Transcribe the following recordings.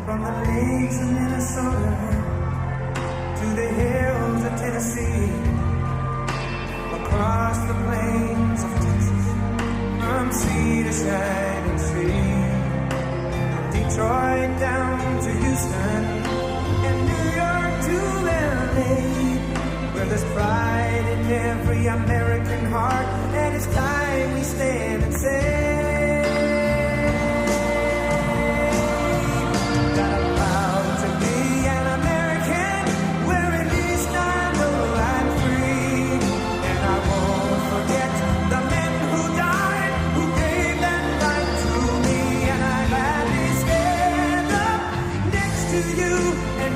From the lakes of Minnesota to the hills of Tennessee, across the plains of Texas, from sea to shining sea, from Detroit down to Houston, and New York to LA, where there's pride in every American heart, and it's time we stand and say,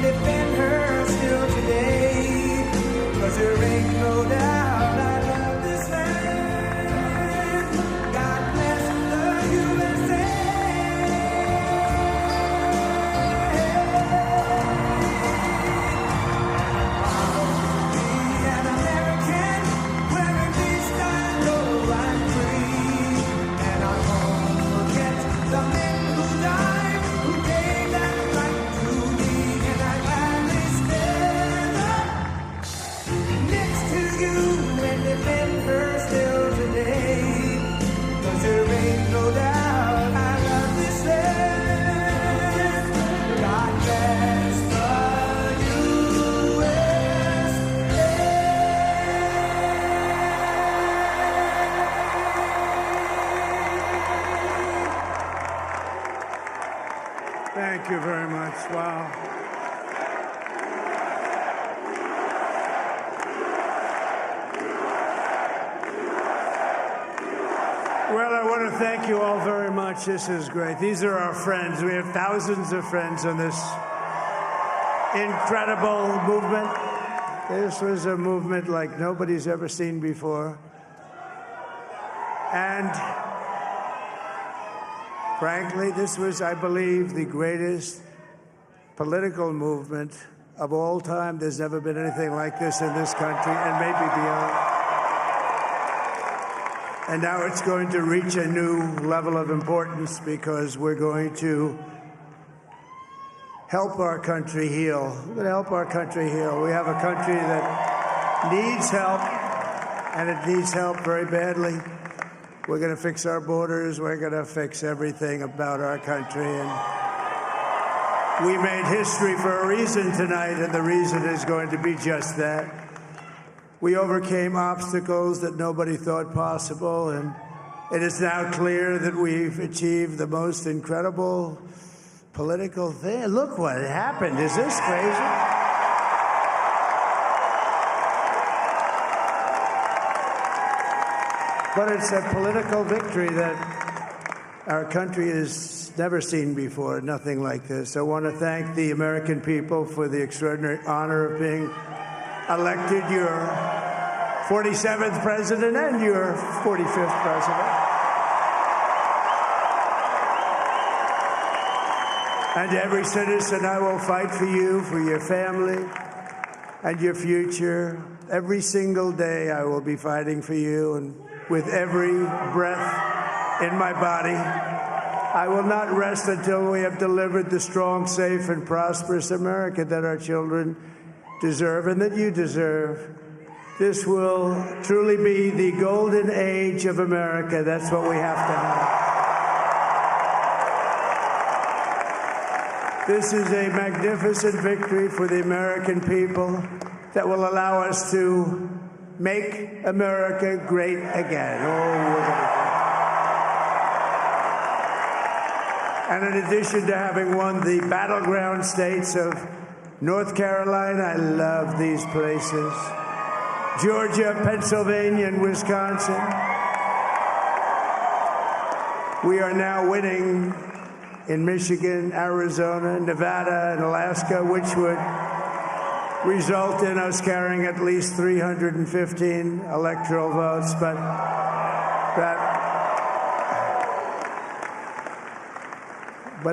defend her still today, 'cause there ain't no doubt I love this land. God bless the USA. I'll be an American, wearing these styles, I'm free, and I won't forget the men who died, who gave that right to me. And defend her still today, 'cause there ain't no doubt I love this land. God bless the USA. Thank you very much. Wow. Well, I want to thank you all very much. This is great. These are our friends. We have thousands of friends on this incredible movement. This was a movement like nobody's ever seen before. And frankly, this was, I believe, the greatest political movement of all time. There's never been anything like this in this country, and maybe beyond. And now it's going to reach a new level of importance because we're going to help our country heal. We're going to help our country heal. We have a country that needs help, and it needs help very badly. We're going to fix our borders. We're going to fix everything about our country. And we made history for a reason tonight, and the reason is going to be just that. We overcame obstacles that nobody thought possible, and it is now clear that we've achieved the most incredible political thing. Look what happened. Is this crazy? But it's a political victory that our country has never seen before, nothing like this. I want to thank the American people for the extraordinary honor of being elected your 47th president and your 45th president. And every citizen, I will fight for you, for your family, and your future. Every single day, I will be fighting for you, and with every breath in my body, I will not rest until we have delivered the strong, safe, and prosperous America that our children deserve and that you deserve. This will truly be the golden age of America. That's what we have to have. This is a magnificent victory for the American people that will allow us to make America great again. And in addition to having won the battleground states of North Carolina, I love these places, Georgia, Pennsylvania, and Wisconsin, we are now winning in Michigan, Arizona, Nevada, and Alaska, which would result in us carrying at least 315 electoral votes. But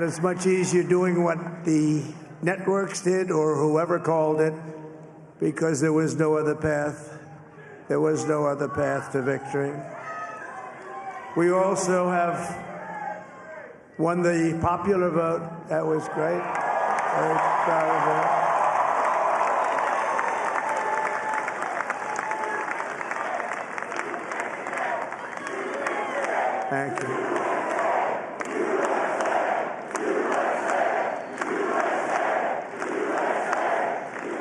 it's much easier doing what the networks did or whoever called it, because there was no other path. There was no other path to victory. We also have won the popular vote. That was great. Very proud of her. Thank you.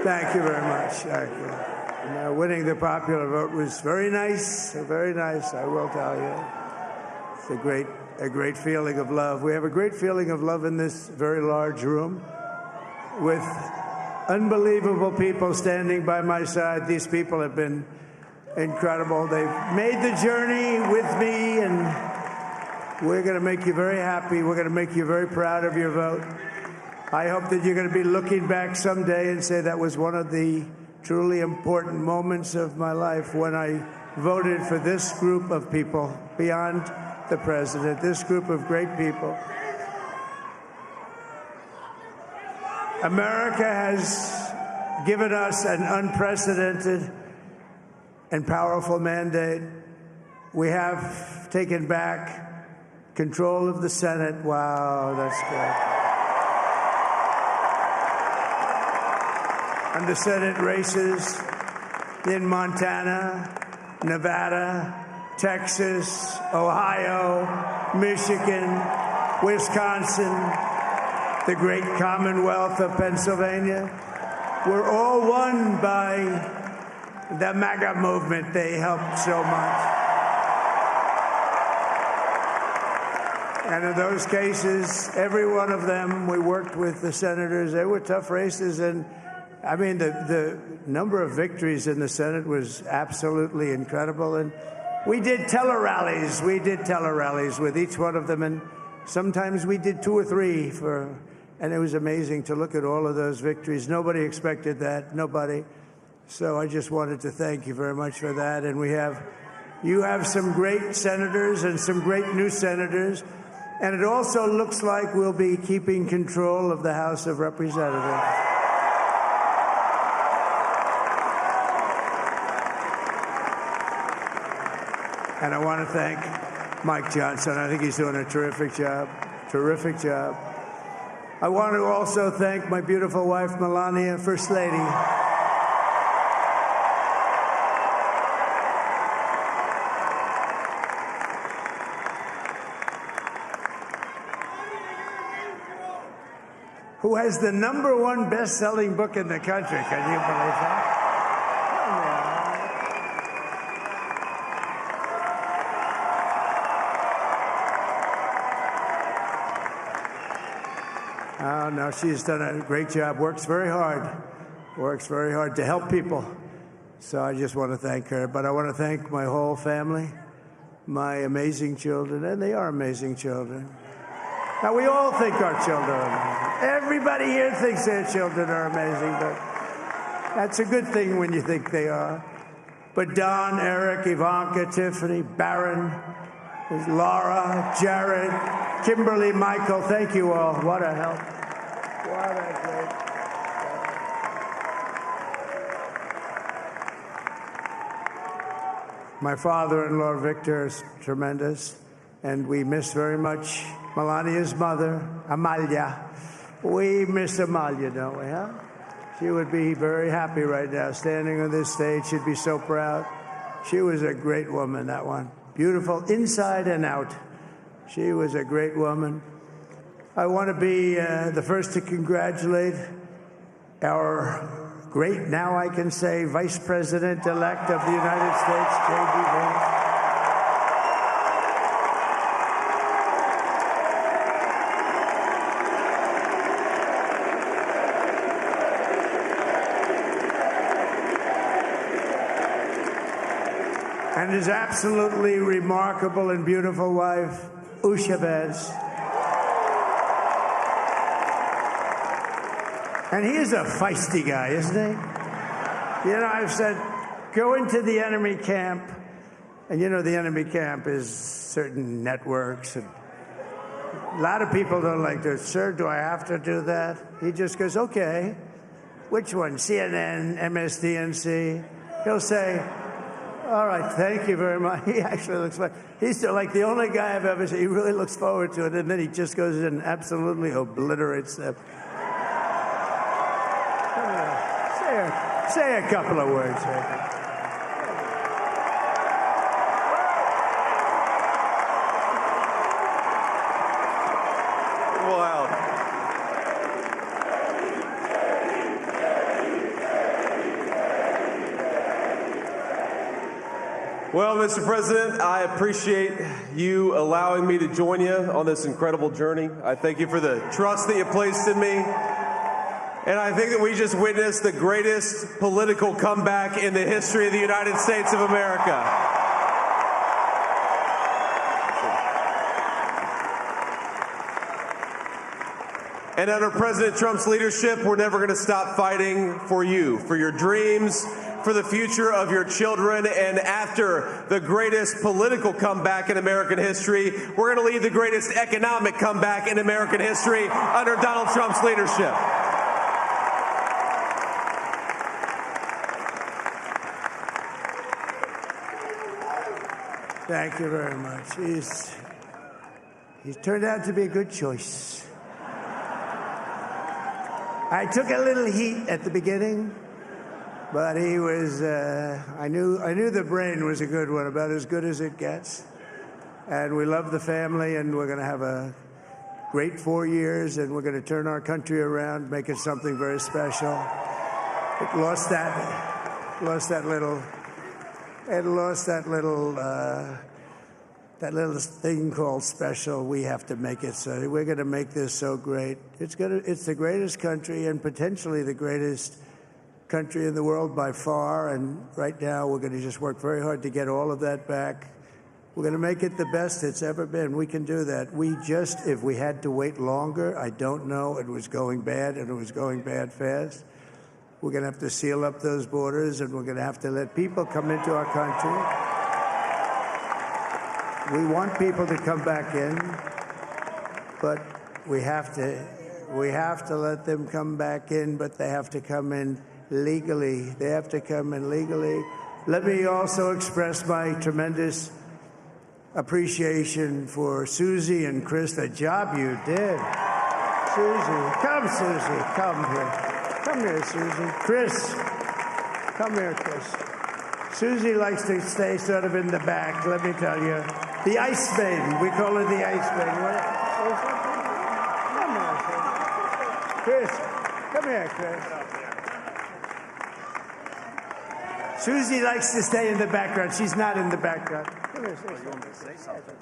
Thank you very much. Thank you. Winning the popular vote was very nice, I will tell you. It's a great feeling of love. We have a great feeling of love in this very large room with unbelievable people standing by my side. These people have been incredible. They've made the journey with me, and we're going to make you very happy. We're going to make you very proud of your vote. I hope that you're going to be looking back someday and say that was one of the truly important moments of my life when I voted for this group of people beyond the president, this group of great people. America has given us an unprecedented and powerful mandate. We have taken back control of the Senate. Wow, that's good. And the Senate races in Montana, Nevada, Texas, Ohio, Michigan, Wisconsin, the great Commonwealth of Pennsylvania, were all won by the MAGA movement. They helped so much. And in those cases, every one of them, we worked with the senators. They were tough races, and I mean, the number of victories in the Senate was absolutely incredible. And we did tele-rallies. We did tele-rallies with each one of them. And sometimes we did 2 or 3 and it was amazing to look at all of those victories. Nobody expected that, nobody. So I just wanted to thank you very much for that. And you have some great senators and some great new senators. And it also looks like we'll be keeping control of the House of Representatives. And I want to thank Mike Johnson. I think he's doing a terrific job. Terrific job. I want to also thank my beautiful wife, Melania, First Lady. Who has the #1 best-selling book in the country. Can you believe that? Oh, no, she's done a great job, works very hard to help people. So I just want to thank her. But I want to thank my whole family, my amazing children, and they are amazing children. Now, we all think our children are amazing. Everybody here thinks their children are amazing, but that's a good thing when you think they are. But Don, Eric, Ivanka, Tiffany, Barron, Laura, Jared, Kimberly, Michael, thank you all. What a help. What a great. My father-in-law, Victor, is tremendous, and we miss very much Melania's mother, Amalia. We miss Amalia, don't we, huh? She would be very happy right now, standing on this stage. She'd be so proud. She was a great woman, that one. Beautiful inside and out. She was a great woman. I want to be the first to congratulate our great, now I can say, Vice President-elect of the United States, J.D. Vance. And his absolutely remarkable and beautiful wife, Usha Vance. And he is a feisty guy, isn't he? You know, I've said, go into the enemy camp. And you know, the enemy camp is certain networks. And a lot of people don't like this. Sir, do I have to do that? He just goes, okay. Which one? CNN, MSDNC? He'll say, all right, thank you very much. He actually looks like, he's like the only guy I've ever seen. He really looks forward to it. And then he just goes in and absolutely obliterates them. Say a couple of words. Wow. Well, Mr. President, I appreciate you allowing me to join you on this incredible journey. I thank you for the trust that you placed in me. And I think that we just witnessed the greatest political comeback in the history of the United States of America. And under President Trump's leadership, we're never going to stop fighting for you, for your dreams, for the future of your children. And after the greatest political comeback in American history, we're going to lead the greatest economic comeback in American history under Donald Trump's leadership. Thank you very much. He's turned out to be a good choice. I took a little heat at the beginning, but he was, I knew the brain was a good one, about as good as it gets. And we love the family, and we're going to have a great 4 years, and we're going to turn our country around, make it something very special. It lost that little thing called special. We have to make it so. We're going to make this so great. It's the greatest country and potentially the greatest country in the world by far. And right now we're going to just work very hard to get all of that back. We're going to make it the best it's ever been. We can do that. If we had to wait longer, I don't know. It was going bad, and it was going bad fast. We're going to have to seal up those borders, and we're going to have to let people come into our country. We want people to come back in, but we have to let them come back in, but they have to come in legally. They have to come in legally. Let me also express my tremendous appreciation for Susie and Chris, the job you did. Susie, come here. Come here, Susie. Chris, come here, Chris. Susie likes to stay sort of in the back, let me tell you. The Ice Maiden. We call her the Ice Maiden. Come here, Chris. Come here, Chris. Susie likes to stay in the background. She's not in the background. Come here, Susie. You want me to say something?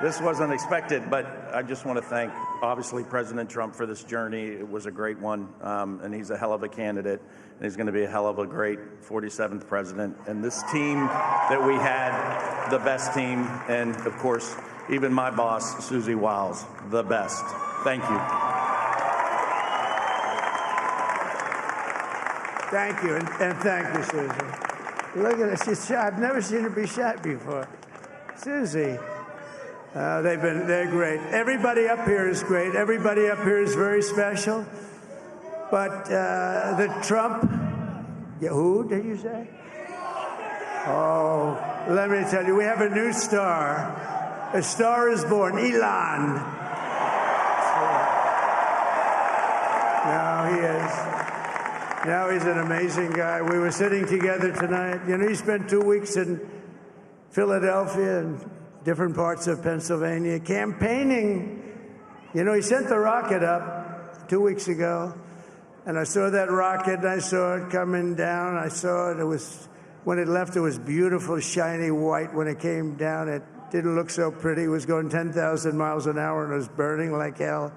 This wasn't expected, but I just want to thank, obviously, President Trump for this journey. It was a great one, and he's a hell of a candidate, and he's going to be a hell of a great 47th president. And this team that we had, the best team, and, of course, even my boss, Susie Wiles, the best. Thank you. Thank you, and thank you, Susie. Look at her. She's shy. I've never seen her be shy before. Susie. They're great. Everybody up here is great. Everybody up here is very special. But the Trump, who did you say? Oh, let me tell you, we have a new star. A star is born, Elon. Now he is. Now he's an amazing guy. We were sitting together tonight. You know, he spent 2 weeks in Philadelphia and different parts of Pennsylvania, campaigning. You know, he sent the rocket up 2 weeks ago, and I saw that rocket, and I saw it coming down. I saw it. It was, when it left, it was beautiful, shiny white. When it came down, it didn't look so pretty. It was going 10,000 miles an hour, and it was burning like hell.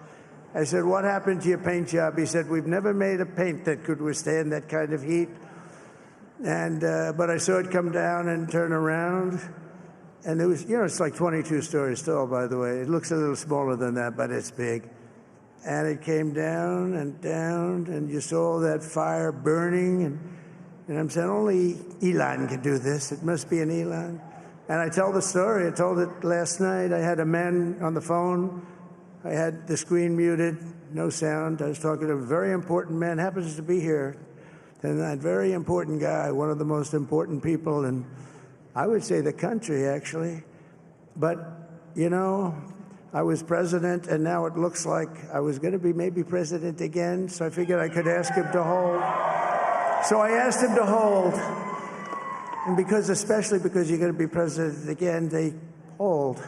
I said, what happened to your paint job? He said, we've never made a paint that could withstand that kind of heat. And but I saw it come down and turn around. And it was, you know, it's like 22 stories tall, by the way. It looks a little smaller than that, but it's big. And it came down, and you saw that fire burning. And I'm saying, only Elon can do this. It must be an Elon. And I tell the story. I told it last night. I had a man on the phone. I had the screen muted, no sound. I was talking to a very important man, happens to be here. And that very important guy, one of the most important people in, I would say, the country, actually. But, you know, I was president, and now it looks like I was going to be maybe president again, so I figured I could ask him to hold. So I asked him to hold, and especially because you're going to be president again, they hold.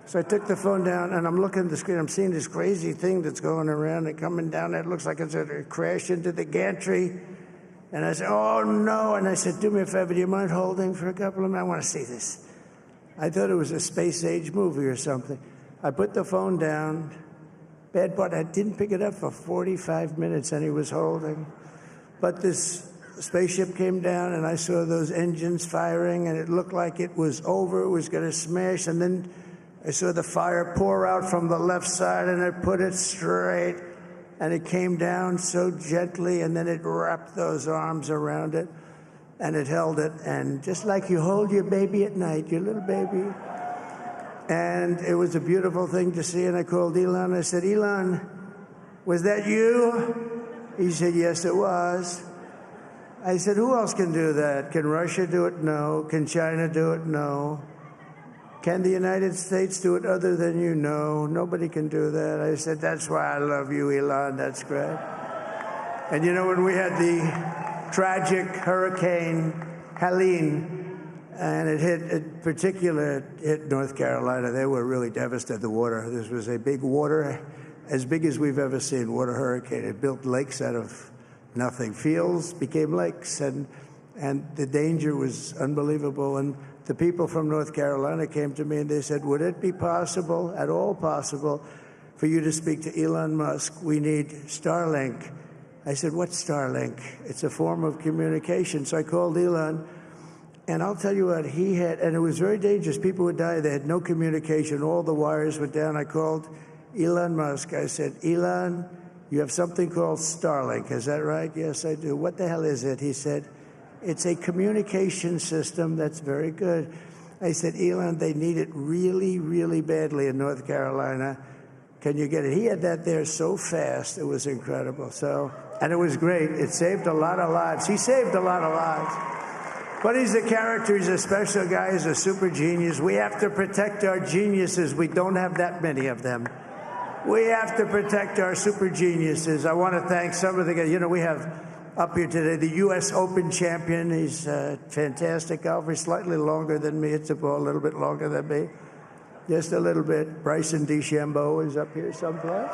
So I took the phone down, and I'm looking at the screen. I'm seeing this crazy thing that's going around and coming down. It looks like it's going to crash into the gantry. And I said, oh, no. And I said, do me a favor, do you mind holding for a couple of minutes? I want to see this. I thought it was a space-age movie or something. I put the phone down. Bad part, I didn't pick it up for 45 minutes, and he was holding. But this spaceship came down, and I saw those engines firing, and it looked like it was over. It was going to smash. And then I saw the fire pour out from the left side, and I put it straight. And it came down so gently, and then it wrapped those arms around it, and it held it. And just like you hold your baby at night, your little baby. And it was a beautiful thing to see. And I called Elon. I said, Elon, was that you? He said, yes, it was. I said, who else can do that? Can Russia do it? No. Can China do it? No. Can the United States do it other than you? No. Nobody can do that. I said, that's why I love you, Elon. That's great. And you know, when we had the tragic Hurricane Helene, and it hit North Carolina, they were really devastated. The water, this was a big water, as big as we've ever seen, water hurricane. It built lakes out of nothing. Fields became lakes, and the danger was unbelievable. And the people from North Carolina came to me and they said, would it be possible, at all possible, for you to speak to Elon Musk? We need Starlink. I said, what's Starlink? It's a form of communication. So I called Elon, and I'll tell you what, he had, and it was very dangerous. People would die. They had no communication. All the wires were down. I called Elon Musk. I said, Elon, you have something called Starlink. Is that right? Yes, I do. What the hell is it? He said, it's a communication system that's very good. I said, Elon, they need it really, really badly in North Carolina. Can you get it? He had that there so fast. It was incredible. And it was great. It saved a lot of lives. He saved a lot of lives. But he's a character. He's a special guy. He's a super genius. We have to protect our geniuses. We don't have that many of them. We have to protect our super geniuses. I want to thank some of the guys. You know, we have up here today the U.S. Open champion. He's a fantastic golfer, slightly longer than me. It's a little bit longer than me. Just a little bit. Bryson DeChambeau is up here someplace.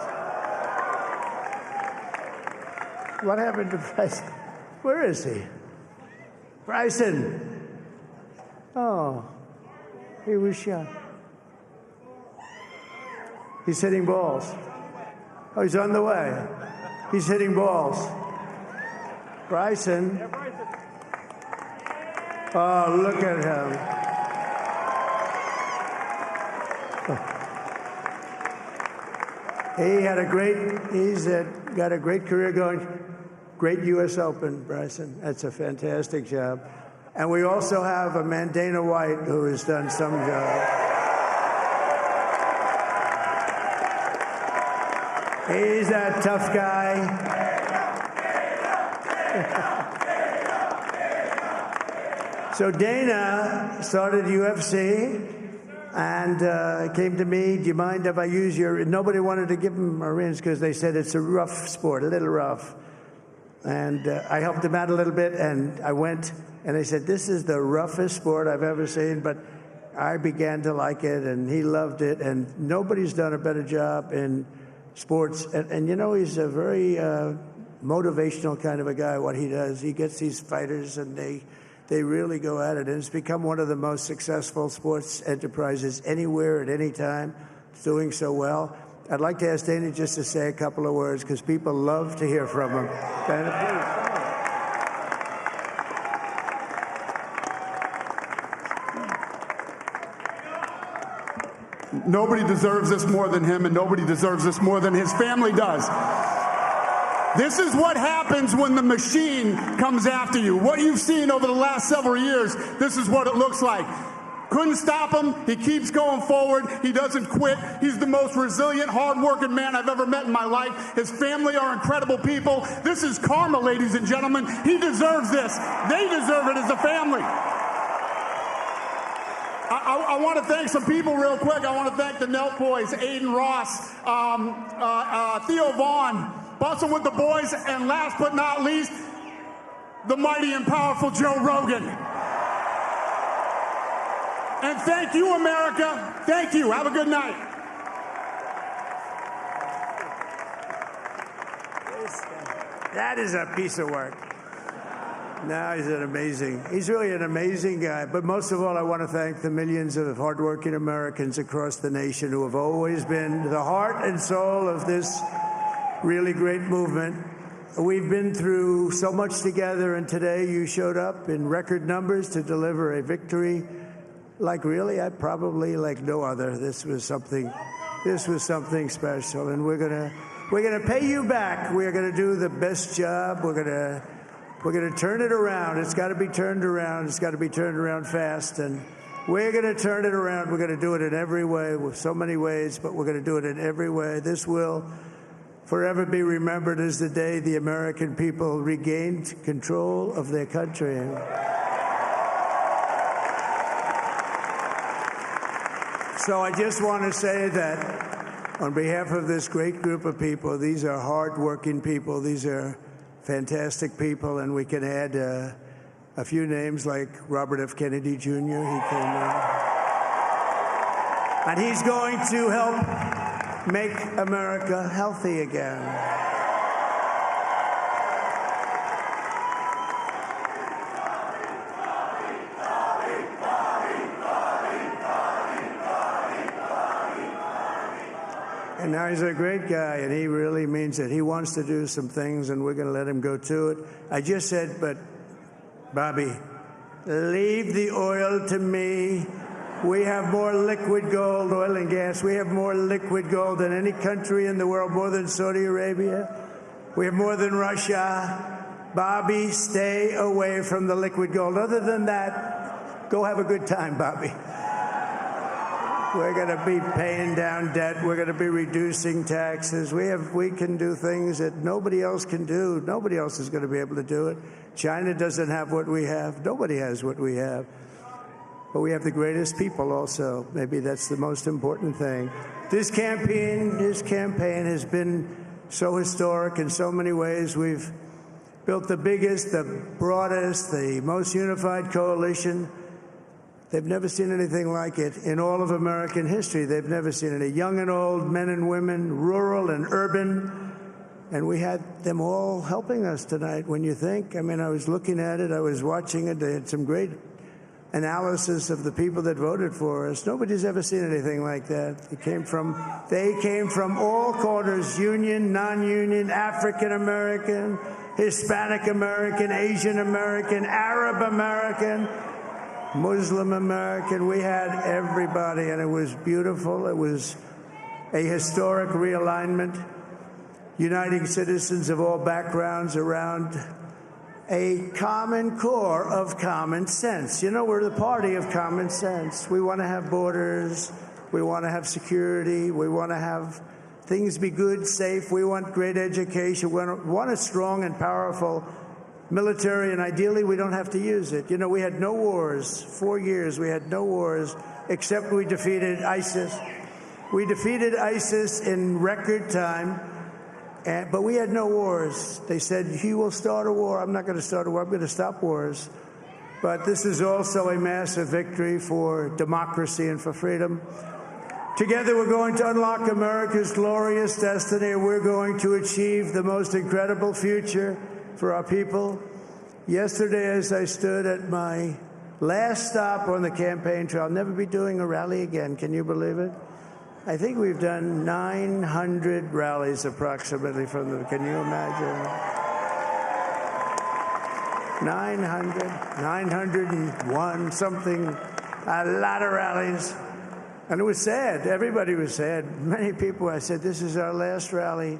What happened to Bryson? Where is he? Bryson. Oh, he was shot. He's hitting balls. Oh, he's on the way. He's hitting balls. Bryson. Oh, look at him. He's got a great career going. Great U.S. Open, Bryson. That's a fantastic job. And we also have a man, Dana White, who has done some job. He's a tough guy. So Dana started UFC and came to me, do you mind if I use your... Nobody wanted to give him a rinse because they said it's a rough sport, a little rough. And I helped him out a little bit, and I went, and I said, this is the roughest sport I've ever seen, but I began to like it, and he loved it, and nobody's done a better job in sports. And you know, he's a very motivational kind of a guy, what he does. He gets these fighters, and they really go at it, and it's become one of the most successful sports enterprises anywhere at any time. It's doing so well. I'd like to ask Dana just to say a couple of words, because people love to hear from him. Dana, please. Nobody deserves this more than him, and nobody deserves this more than his family does. This is what happens when the machine comes after you. What you've seen over the last several years, this is what it looks like. Couldn't stop him. He keeps going forward. He doesn't quit. He's the most resilient, hard-working man I've ever met in my life. His family are incredible people. This is karma, ladies and gentlemen. He deserves this. They deserve it as a family. I I want to thank some people real quick. I want to thank the Nelk Boys, Aiden Ross, Theo Vaughn, Bustin' with the Boys, and last but not least, the mighty and powerful Joe Rogan. And thank you, America. Thank you. Have a good night. That is a piece of work. No, he's really an amazing guy. But most of all, I want to thank the millions of hardworking Americans across the nation who have always been the heart and soul of this really great movement. We've been through so much together, and today you showed up in record numbers to deliver a victory like probably like no other. This was something special, and we're gonna pay you back. We're gonna do the best job. We're gonna turn it around. It's got to be turned around. It's got to be turned around fast, and we're gonna turn it around. We're gonna do it in every way, with so many ways, but we're gonna do it in every way. This will forever be remembered as the day the American people regained control of their country. So I just want to say that on behalf of this great group of people, these are hard-working people. These are fantastic people, and we can add a few names like Robert F. Kennedy Jr. He came in. And he's going to help make America healthy again. And now he's a great guy, and he really means it. He wants to do some things, and we're going to let him go to it. I just said, but Bobby, leave the oil to me. We have more liquid gold, oil and gas. We have more liquid gold than any country in the world, more than Saudi Arabia. We have more than Russia. Bobby, stay away from the liquid gold. Other than that, go have a good time, Bobby. We're going to be paying down debt. We're going to be reducing taxes. We can do things that nobody else can do. Nobody else is going to be able to do it. China doesn't have what we have. Nobody has what we have. But we have the greatest people also. Maybe that's the most important thing. This campaign has been so historic in so many ways. We've built the biggest, the broadest, the most unified coalition. They've never seen anything like it in all of American history. They've never seen it. Young and old, men and women, rural and urban. And we had them all helping us tonight, when you think. I mean, I was looking at it. I was watching it. They had some great analysis of the people that voted for us. Nobody's ever seen anything like that. They came from all corners, union, non-union, African American, Hispanic American, Asian American, Arab American, Muslim American. We had everybody, and it was beautiful. It was a historic realignment, uniting citizens of all backgrounds around a common core of common sense. You know, we're the party of common sense. We want to have borders. We want to have security. We want to have things be good, safe. We want great education. We want a strong and powerful military, and ideally we don't have to use it. You know, we had no wars. 4 years we had no wars, except we defeated ISIS. We defeated ISIS in record time, but we had no wars. They said, he will start a war. I'm not going to start a war. I'm going to stop wars. But this is also a massive victory for democracy and for freedom. Together we're going to unlock America's glorious destiny, and we're going to achieve the most incredible future for our people. Yesterday, as I stood at my last stop on the campaign trail, I'll never be doing a rally again. Can you believe it? I think we've done 900 rallies approximately from them. Can you imagine? 901 something, a lot of rallies. And it was sad. Everybody was sad. Many people, I said, this is our last rally.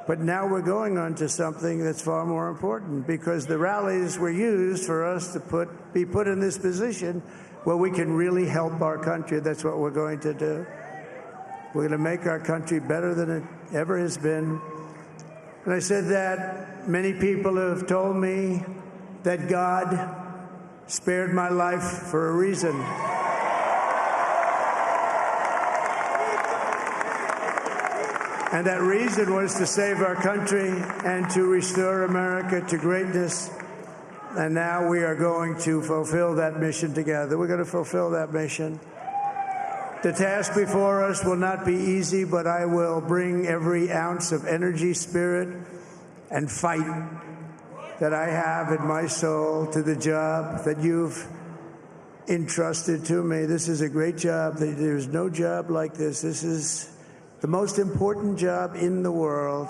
But now we're going on to something that's far more important, because the rallies were used for us to be put in this position where we can really help our country. That's what we're going to do. We're going to make our country better than it ever has been. And I said that many people have told me that God spared my life for a reason. And that reason was to save our country and to restore America to greatness. And now we are going to fulfill that mission together. We're going to fulfill that mission. The task before us will not be easy, but I will bring every ounce of energy, spirit, and fight that I have in my soul to the job that you've entrusted to me. This is a great job. There's no job like this. This is the most important job in the world.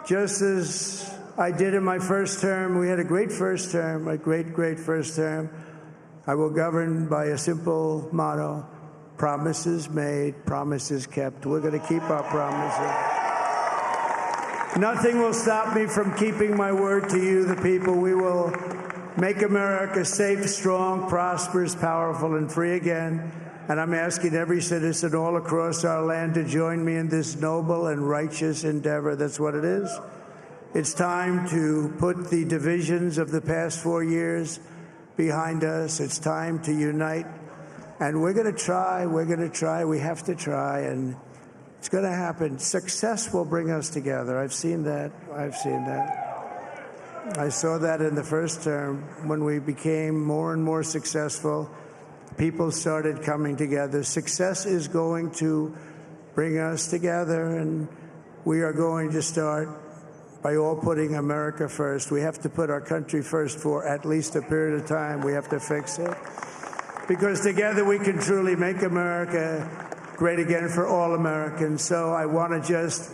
Just as I did in my first term, we had a great first term, a great first term. I will govern by a simple motto: promises made, promises kept. We're going to keep our promises. Nothing will stop me from keeping my word to you, the people. We will make America safe, strong, prosperous, powerful, and free again. And I'm asking every citizen all across our land to join me in this noble and righteous endeavor. That's what it is. It's time to put the divisions of the past 4 years behind us. It's time to unite. And we're going to try. We have to try. And it's going to happen. Success will bring us together. I've seen that. I saw that in the first term. When we became more and more successful, people started coming together. Success is going to bring us together, and we are going to start by all putting America first. We have to put our country first for at least a period of time. We have to fix it. Because together we can truly make America great again for all Americans. So I want to just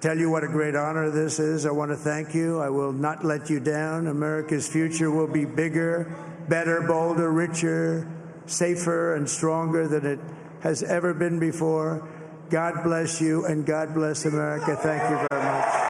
tell you what a great honor this is. I want to thank you. I will not let you down. America's future will be bigger, better, bolder, richer, safer, and stronger than it has ever been before. God bless you, and God bless America. Thank you very much.